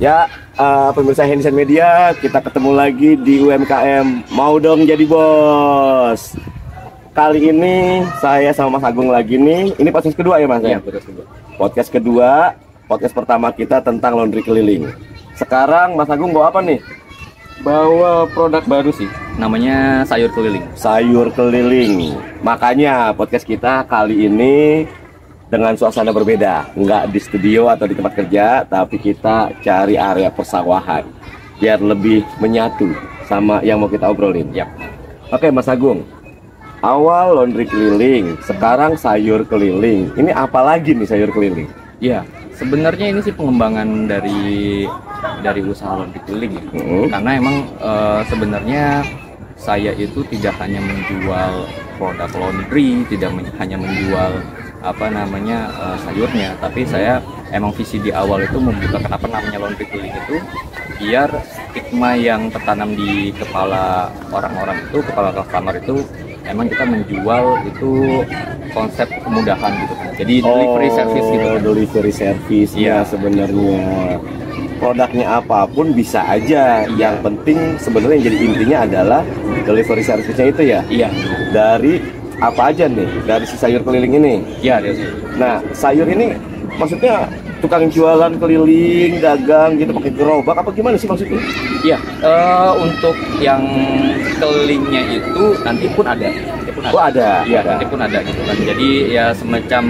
Ya, pemirsa Hensen Media, kita ketemu lagi di UMKM Mau Dong Jadi Bos. Kali ini saya sama Mas Agung lagi nih. Ini podcast kedua ya Mas? Iya, podcast kedua. Podcast kedua. Podcast pertama kita tentang laundry keliling. Sekarang Mas Agung bawa apa nih? Bawa produk baru sih, namanya sayur keliling. Sayur keliling. Makanya podcast kita kali ini dengan suasana berbeda, nggak di studio atau di tempat kerja, tapi kita cari area persawahan biar lebih menyatu sama yang mau kita obrolin. Yap. Oke Mas Agung, awal laundry keliling, sekarang sayur keliling. Ini apa lagi nih sayur keliling? Ya, sebenarnya ini sih pengembangan dari usaha laundry keliling ya. Karena emang sebenarnya saya itu tidak hanya menjual produk laundry, tidak hanya menjual sayurnya, tapi saya emang visi di awal itu membuka kenapa namanya laundry keliling itu biar stigma yang tertanam di kepala orang-orang itu, kepala customer itu, emang kita menjual itu konsep kemudahan gitu kan. Jadi delivery service gitu kan. Delivery service ya sebenarnya. Produknya apapun bisa aja. Yang penting sebenarnya yang jadi intinya adalah delivery service-nya itu ya. Iya. Dari apa aja nih? Dari si sayur keliling ini. Iya, dia. Nah, sayur ini maksudnya tukang jualan keliling, dagang gitu pakai gerobak apa gimana sih maksudnya? Iya, untuk yang kelilingnya itu nanti pun ada. Oh ada. Iya, nanti pun ada gitu kan. Jadi ya semacam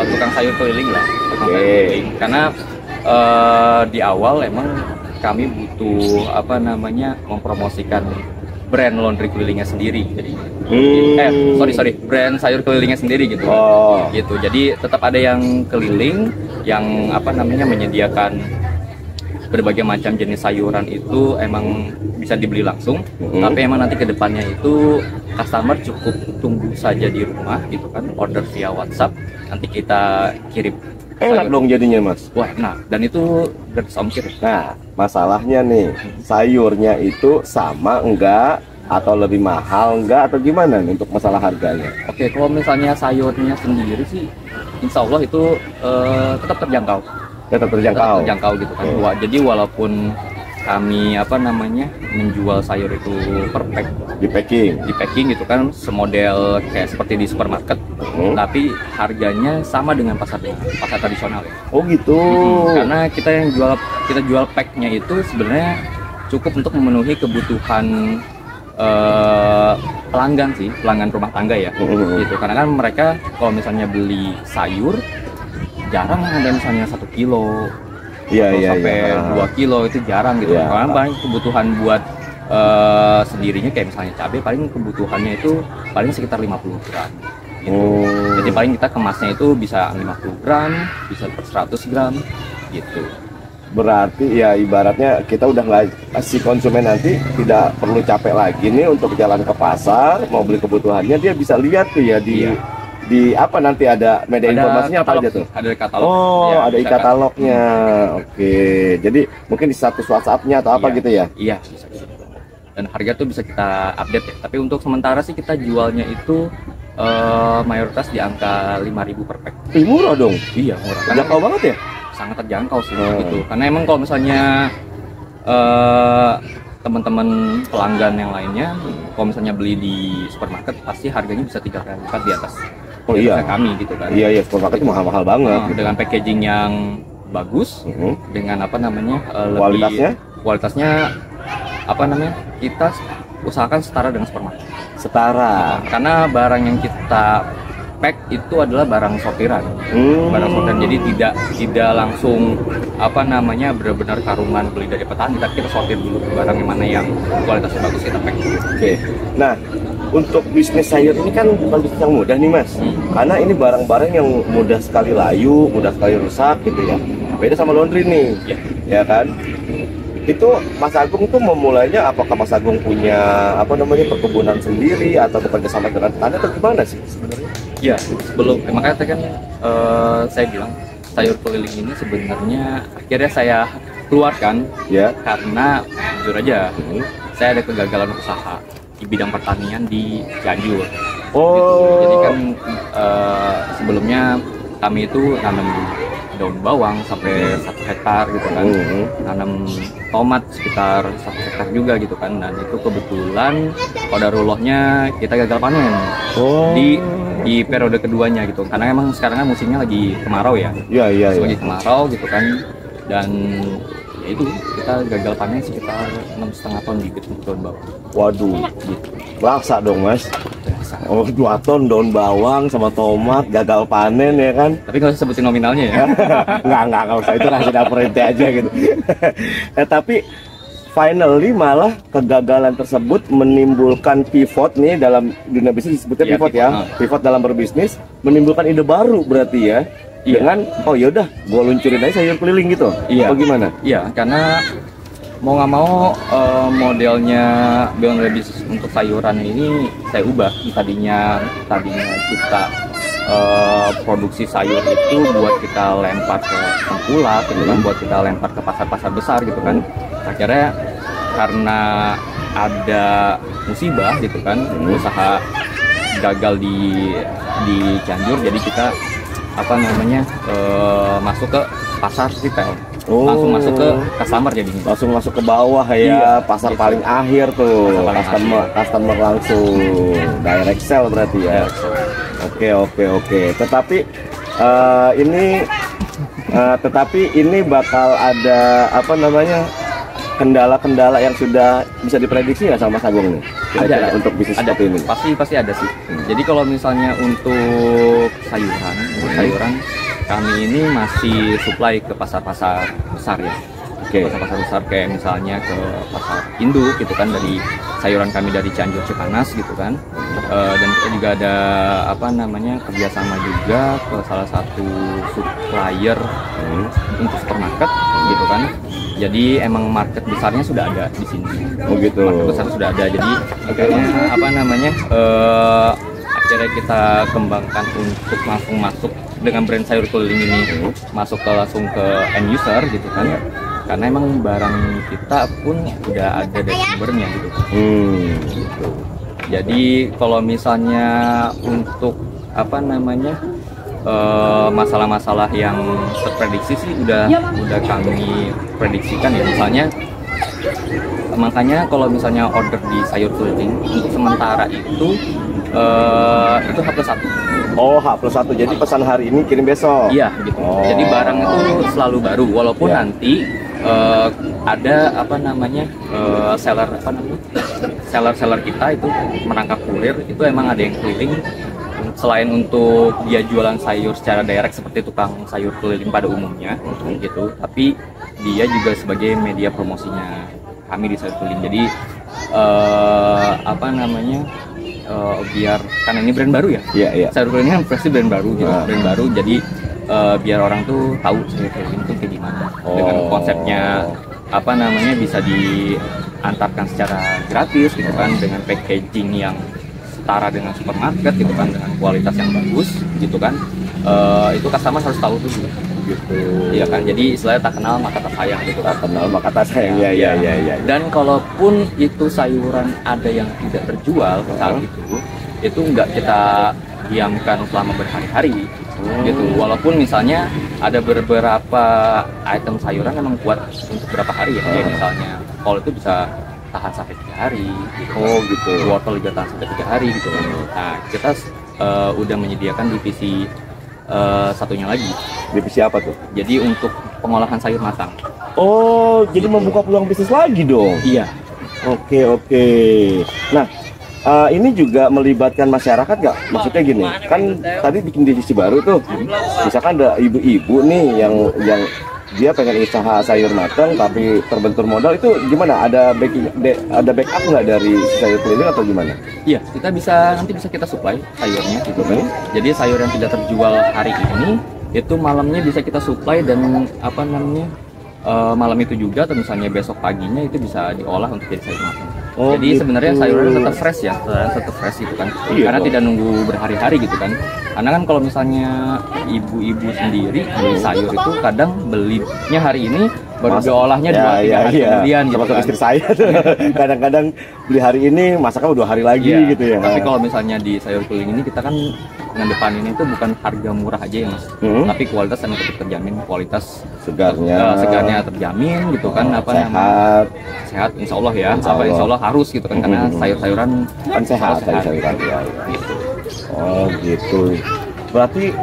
tukang sayur keliling lah. Tukang sayur keliling. Karena di awal emang kami butuh mempromosikan brand laundry kelilingnya sendiri. Jadi brand sayur kelilingnya sendiri gitu. Gitu. Jadi tetap ada yang keliling yang menyediakan berbagai macam jenis sayuran itu emang bisa dibeli langsung. Tapi emang nanti kedepannya itu customer cukup tunggu saja di rumah gitu kan, order via WhatsApp, nanti kita kirim. Enak dong jadinya Mas. Wah, nah, dan itu gratis ongkir. Nah, masalahnya nih, sayurnya itu sama enggak atau lebih mahal enggak atau gimana nih untuk masalah harganya? Oke, kalau misalnya sayurnya sendiri sih insya Allah itu tetap terjangkau. Tetap terjangkau. Terjangkau gitu kan. Jadi walaupun kami menjual sayur itu per pack, di packing gitu kan, semodel kayak seperti di supermarket, tapi harganya sama dengan pasar tradisional ya. Oh gitu. Karena kita jual packnya itu sebenarnya cukup untuk memenuhi kebutuhan pelanggan rumah tangga ya. Gitu. Karena kan mereka kalau misalnya beli sayur jarang ada misalnya 1 kilo. Sampai 2 kilo itu jarang gitu. Karena paling kebutuhan buat sendirinya kayak misalnya cabai paling kebutuhannya itu paling sekitar 50 gram gitu. Jadi paling kita kemasnya itu bisa 50 gram, bisa per 100 gram gitu. Berarti ya ibaratnya kita udah nggak, si konsumen nanti tidak perlu capek lagi nih untuk jalan ke pasar mau beli kebutuhannya, dia bisa lihat tuh ya di apa nanti ada media informasinya apa aja tuh? Ada katalog. Ya, ada e-katalognya. Oke. Jadi mungkin di status WhatsApp-nya atau apa gitu ya? Iya, bisa. Dan harga tuh bisa kita update ya. Tapi untuk sementara sih kita jualnya itu mayoritas di angka 5.000 per pack. Murah dong. Iya, murah. Terjangkau banget ya? Sangat terjangkau sih gitu. Karena emang kalau misalnya teman-teman pelanggan yang lainnya kalau misalnya beli di supermarket pasti harganya bisa 3 kali lipat di atas. Kami gitu kan. Iya, supermarket itu mahal-mahal banget. Dengan packaging yang bagus, dengan kualitasnya kita usahakan setara dengan supermarket. Setara. Karena barang yang kita pack itu adalah barang sortiran. Jadi tidak langsung benar-benar karungan beli dari petani, tapi kita sortir dulu barang yang mana yang kualitasnya bagus kita pack. Oke. Nah, untuk bisnis sayur ini kan bukan bisnis yang mudah nih Mas. Karena ini barang-barang yang mudah sekali layu, mudah sekali rusak gitu ya. Beda sama laundry nih. Ya kan? Itu Mas Agung tuh memulainya, apakah Mas Agung punya perkebunan sendiri atau bekerja sama dengan petani atau gimana sih sebenarnya? Ya, makanya kan saya bilang sayur keliling ini sebenarnya akhirnya saya keluarkan karena jujur aja saya ada kegagalan usaha di bidang pertanian di Cianjur. Gitu. Jadi kan sebelumnya kami itu nanam daun bawang sampai 1 hektar gitu kan, nanam tomat sekitar 1 hektar juga gitu kan, dan itu kebetulan qadarullahnya kita gagal panen di periode keduanya gitu, karena emang sekarang kan musimnya lagi kemarau ya, lagi kemarau gitu kan, dan ya itu kita gagal panen sekitar 6,5 ton bibit daun bawang. Waduh, gitu. Laksa dong mas. Oh, 2 ton daun bawang sama tomat gagal panen ya kan? Tapi nggak usah sebutin nominalnya ya. nggak usah, itu rahasia dapur ente aja gitu. Tapi finally malah kegagalan tersebut menimbulkan pivot nih dalam dunia bisnis, disebutnya pivot ya. Pivot dalam berbisnis menimbulkan ide baru berarti ya. Dengan oh yaudah gue luncurin aja sayur keliling gitu. Apa gimana? Iya, karena mau nggak mau modelnya Beyond Rabbit untuk sayuran ini saya ubah. Tadinya kita produksi sayur itu buat kita lempar ke tengkulak gitu kan, buat kita lempar ke pasar-pasar besar gitu kan. Akhirnya karena ada musibah gitu kan, usaha gagal di Cianjur, jadi kita masuk ke pasar retail. Langsung masuk ke customer jadinya. Langsung masuk ke bawah ya, pasar paling akhir tuh. Customer langsung direct sell berarti ya. Oke. Tetapi ini bakal ada kendala-kendala yang sudah bisa diprediksi nggak sama Mas Agung nih? Ada untuk bisnis seperti ini. Pasti ada sih. Jadi kalau misalnya untuk sayuran kami ini masih supply ke pasar-pasar besar ya. Pasar-pasar besar kayak misalnya ke pasar induk gitu kan, dari sayuran kami dari Cianjur Cipanas gitu kan. Dan kita juga ada kerjasama juga ke salah satu supplier untuk supermarket gitu kan. Jadi emang market besarnya sudah ada di sini. Oh gitu. Market besar sudah ada. Jadi akhirnya kita kembangkan untuk langsung masuk dengan brand sayur keliling ini, masuk langsung ke end user gitu kan. Karena emang barang kita pun udah ada dari sumbernya gitu. Gitu. Jadi kalau misalnya untuk masalah-masalah yang terprediksi sih udah kami prediksikan ya. Makanya kalau misalnya order di sayur keliling untuk sementara itu H+1. Oh, H+1. Jadi pesan hari ini kirim besok. Iya, gitu. Jadi barang itu selalu baru, walaupun nanti ada seller kita itu menangkap kurir, itu emang ada yang keliling. Selain untuk dia jualan sayur secara direct seperti tukang sayur keliling pada umumnya gitu, tapi dia juga sebagai media promosinya kami di sayur keliling. Jadi biar karena ini brand baru ya, sayur keliling kan pasti brand baru gitu, brand baru. Jadi biar orang tuh tahu sayur keliling itu kayak gimana, dengan konsepnya bisa diantarkan secara gratis gitu kan, dengan packaging yang setara dengan supermarket gitu kan, dengan kualitas yang bagus gitu kan. Itu customer harus tahu tuh gitu. Iya kan, jadi istilahnya tak kenal maka tak sayang gitu. Tak kenal maka tak sayang. Ya. Dan kalaupun itu sayuran ada yang tidak terjual saat itu nggak kita diamkan selama berhari-hari gitu. Walaupun misalnya ada beberapa item sayuran memang kuat untuk berapa hari ya. Kayak misalnya kol itu bisa tahan sampai 3 hari gitu. Wortel juga tahan sampai 3 hari gitu. Nah, kita udah menyediakan divisi satunya lagi. Divisi apa tuh? Jadi untuk pengolahan sayur matang. Oh, jadi membuka peluang bisnis lagi dong? Iya. Oke. Nah, ini juga melibatkan masyarakat nggak? Maksudnya gini, kan tadi bikin divisi baru tuh. Misalkan ada ibu-ibu nih yang dia pengen usaha sayur matang tapi terbentur modal, itu gimana? Ada backup nggak dari sayur keliling atau gimana? Iya, nanti bisa kita supply sayurnya gitu kan. Jadi sayur yang tidak terjual hari ini itu malamnya bisa kita supply, dan malam itu juga atau misalnya besok paginya itu bisa diolah untuk jadi sayur matang. Jadi gitu. Sebenarnya sayurnya tetap fresh ya, tetap fresh gitu kan. Karena tidak nunggu berhari-hari gitu kan. Karena kan kalau misalnya ibu-ibu sendiri sayur itu kadang belinya hari ini baru diolahnya 2-3 hari kemudian gitu kan. Istri saya kadang-kadang beli hari ini masaknya 2 hari lagi gitu ya. Tapi kalau misalnya di sayur keliling ini kita kan ngedepanin itu bukan harga murah aja ya Mas, tapi kualitas yang tetap terjamin, kualitas segarnya terjamin gitu kan, sehat insya Allah ya, insya Allah harus gitu kan, karena sayur-sayuran kan sehat sayuran ya. Gitu. Oh gitu, berarti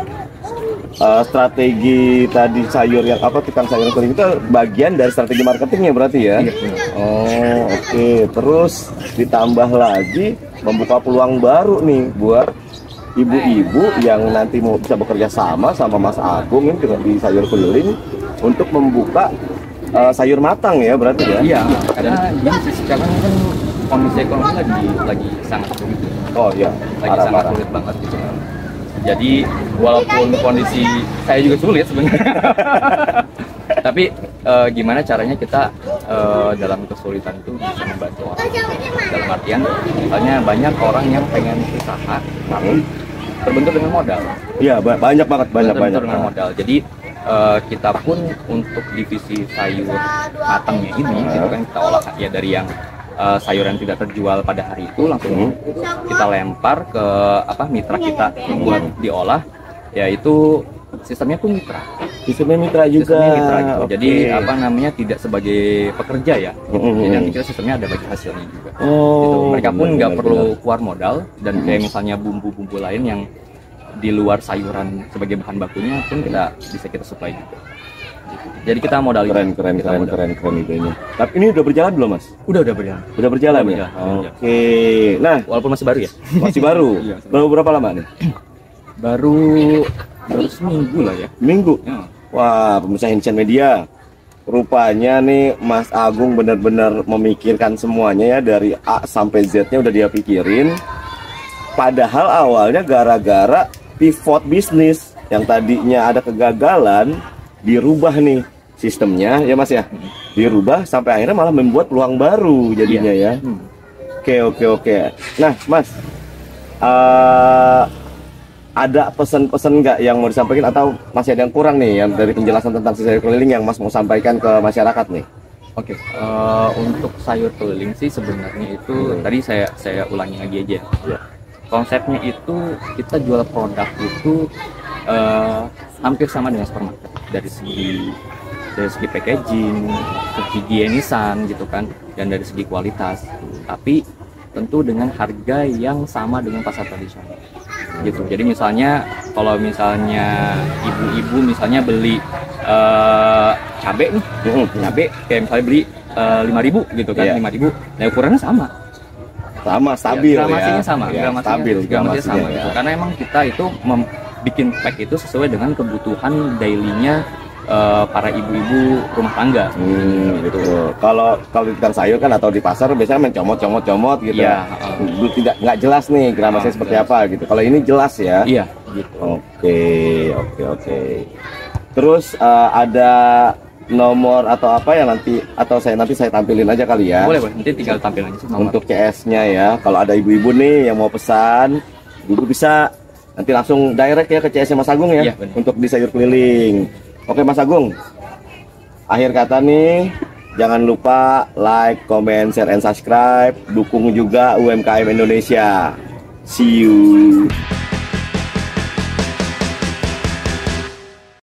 strategi tadi sayur yang tukang sayur keliling itu bagian dari strategi marketingnya berarti ya? Iya, oh oke. Terus ditambah lagi membuka peluang baru nih buat ibu-ibu yang nanti mau bisa bekerja sama Mas Agung ini di sayur keliling untuk membuka sayur matang ya berarti ya? Iya, karena gini sih, sekarang kan kondisi ekonomi lagi sangat sulit. Oh iya, lagi sangat sulit banget gitu. Jadi walaupun kondisi saya juga sulit sebenarnya, tapi gimana caranya kita dalam kesulitan itu bisa membantu orang. Dalam artian, misalnya banyak orang yang pengen usaha, tapi terbentur dengan modal. Iya, banyak banget. Dengan modal. Jadi kita pun untuk divisi sayur matangnya ini, gitu kan kita olah ya dari yang sayur yang tidak terjual pada hari itu langsung kita lempar ke mitra kita buat diolah, yaitu sistemnya pun mitra. Sistemnya mitra juga. Gitu. Okay. Jadi tidak sebagai pekerja ya. Jadi nanti kita sistemnya ada bagi hasilnya juga. Gitu. Mereka pun nggak perlu keluar modal, dan kayak misalnya bumbu-bumbu lain yang di luar sayuran sebagai bahan bakunya pun bisa kita supply juga. Jadi kita modal keren idenya. Tapi ini udah berjalan belum Mas? Udah berjalan. Udah berjalan ya? Oke. Nah, walaupun masih baru ya? Masih baru. Iya, baru berapa lama nih? Baru seminggu lah ya. Minggu? Ya. Wah, pemirsa Hindsian Media. Rupanya nih Mas Agung benar-benar memikirkan semuanya ya, dari A sampai Z-nya udah dia pikirin. Padahal awalnya gara-gara pivot bisnis yang tadinya ada kegagalan, dirubah nih sistemnya ya Mas ya, dirubah sampai akhirnya malah membuat peluang baru jadinya ya. Oke. Nah Mas, ada pesan-pesan nggak yang mau disampaikan, atau masih ada yang kurang nih yang dari penjelasan tentang sayur keliling yang Mas mau sampaikan ke masyarakat nih? Oke, untuk sayur keliling sih sebenarnya itu tadi saya ulangi lagi aja ya. Konsepnya itu kita jual produk itu hampir sama dengan supermarket dari segi packaging, kehigienisan gitu kan, dan dari segi kualitas. Tapi tentu dengan harga yang sama dengan pasar tradisional gitu. Jadi misalnya kalau misalnya ibu-ibu misalnya beli cabai nih, cabai kayak misalnya beli 5.000 gitu kan, 5.000, nah ukurannya sama, stabil ya, gramasinya sama, gramasinya sama gitu. Karena emang kita itu bikin pack itu sesuai dengan kebutuhan dailynya para ibu-ibu rumah tangga. Gitu. Kalau di tukang sayur kan atau di pasar biasanya mencomot gitu. Iya. Nggak jelas nih gramasinya seperti apa gitu. Kalau ini jelas ya. Iya. Gitu. Oke. Terus ada nomor atau apa ya nanti saya tampilin aja kali ya. Boleh. Nanti tinggal tampil aja nomor. Untuk CS-nya ya. Kalau ada ibu-ibu nih yang mau pesan, ibu bisa nanti langsung direct ya ke CS Mas Agung ya. Iya, untuk di sayur keliling. Oke Mas Agung, akhir kata nih, jangan lupa like, comment, share, and subscribe. Dukung juga UMKM Indonesia. See you.